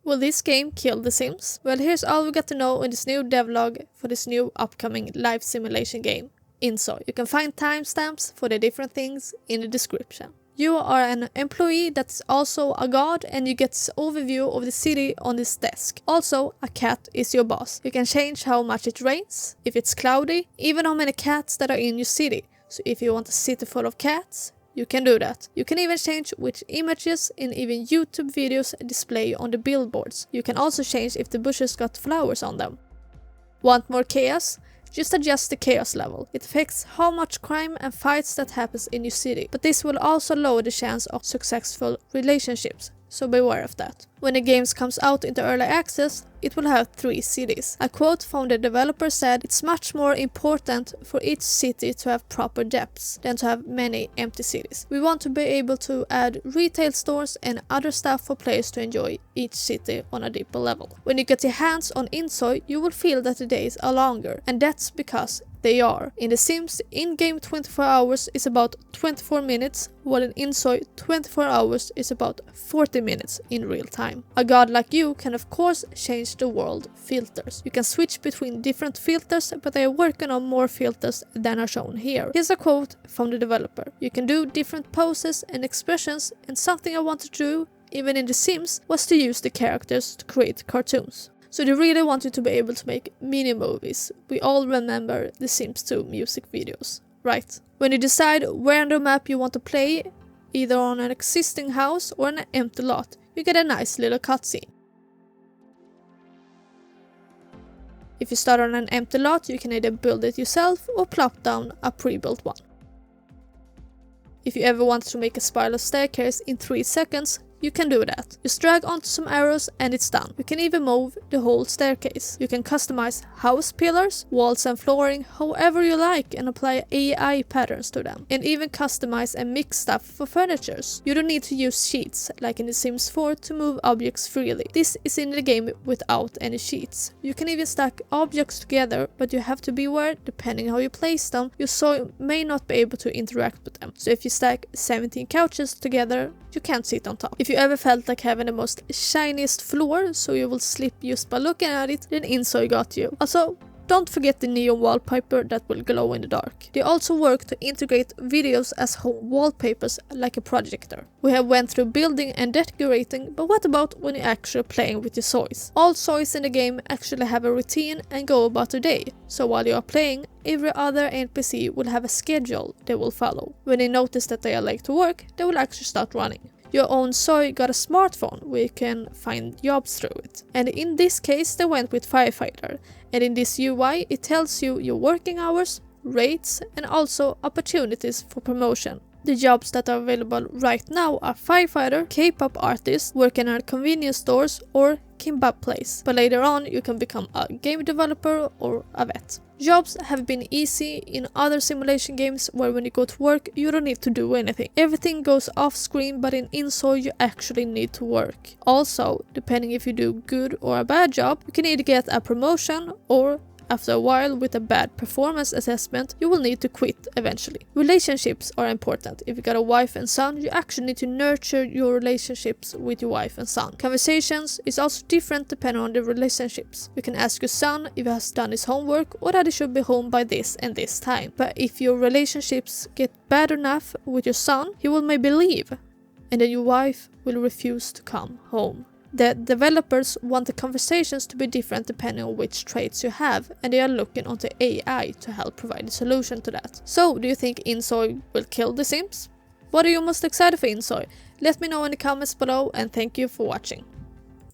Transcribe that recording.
Will this game kill The Sims? Well, here's all we got to know in this new devlog for this new upcoming life simulation game, Inzoi. You can find timestamps for the different things in the description. You are an employee that's also a god, and you get this overview of the city on this desk. Also, a cat is your boss. You can change how much it rains, if it's cloudy, even how many cats that are in your city. So if you want a city full of cats, you can do that. You can even change which images and even YouTube videos display on the billboards. You can also change if the bushes got flowers on them. Want more chaos? Just adjust the chaos level. It affects how much crime and fights that happens in your city, but this will also lower the chance of successful relationships, so beware of that. When the game comes out into early access, it will have 3 cities. A quote from the developer said, "It's much more important for each city to have proper depths than to have many empty cities. We want to be able to add retail stores and other stuff for players to enjoy each city on a deeper level." When you get your hands on Inzoi, you will feel that the days are longer, and that's because they are. In The Sims, in-game 24 hours is about 24 minutes, while in Inzoi 24 hours is about 40 minutes in real time. A god like you can of course change the world filters. You can switch between different filters, but they are working on more filters than are shown here. Here's a quote from the developer. "You can do different poses and expressions, and something I wanted to do, even in The Sims, was to use the characters to create cartoons." So they really want you to be able to make mini-movies. We all remember the Sims 2 music videos, right? When you decide where on the map you want to play, either on an existing house or an empty lot, you get a nice little cutscene. If you start on an empty lot, you can either build it yourself or plop down a pre-built one. If you ever want to make a spiral staircase in 3 seconds, you can do that. Just drag onto some arrows and it's done. You can even move the whole staircase. You can customize house pillars, walls and flooring however you like and apply AI patterns to them. And even customize and mix stuff for furnitures. You don't need to use cheats like in The Sims 4 to move objects freely. This is in the game without any cheats. You can even stack objects together, but you have to be aware depending how you place them, you may not be able to interact with them. So if you stack 17 couches together, you can't sit on top. If you ever felt like having the most shiniest floor so you will sleep just by looking at it, then Inzoi got you. Also, don't forget the neon wallpaper that will glow in the dark. They also work to integrate videos as home wallpapers like a projector. We have went through building and decorating, but what about when you're actually playing with your Zois? All Zois in the game actually have a routine and go about their day. So while you are playing, every other NPC will have a schedule they will follow. When they notice that they are late to work, they will actually start running. Your own Zoi got a smartphone where you can find jobs through it. And in this case they went with firefighter. And in this UI it tells you your working hours, rates and also opportunities for promotion. The jobs that are available right now are firefighter, K-pop artist, working at convenience stores or kimbap place. But later on you can become a game developer or a vet. Jobs have been easy in other simulation games where when you go to work you don't need to do anything. Everything goes off screen, but in Inzoi you actually need to work. Also, depending if you do good or a bad job, you can either get a promotion or after a while with a bad performance assessment, you will need to quit eventually. Relationships are important. If you got a wife and son, you actually need to nurture your relationships with your wife and son. Conversations is also different depending on the relationships. You can ask your son if he has done his homework or that he should be home by this and this time. But if your relationships get bad enough with your son, he will maybe leave, and then your wife will refuse to come home. The developers want the conversations to be different depending on which traits you have, and they are looking onto AI to help provide a solution to that. So, do you think Inzoi will kill The Sims? What are you most excited for Inzoi? Let me know in the comments below, and thank you for watching.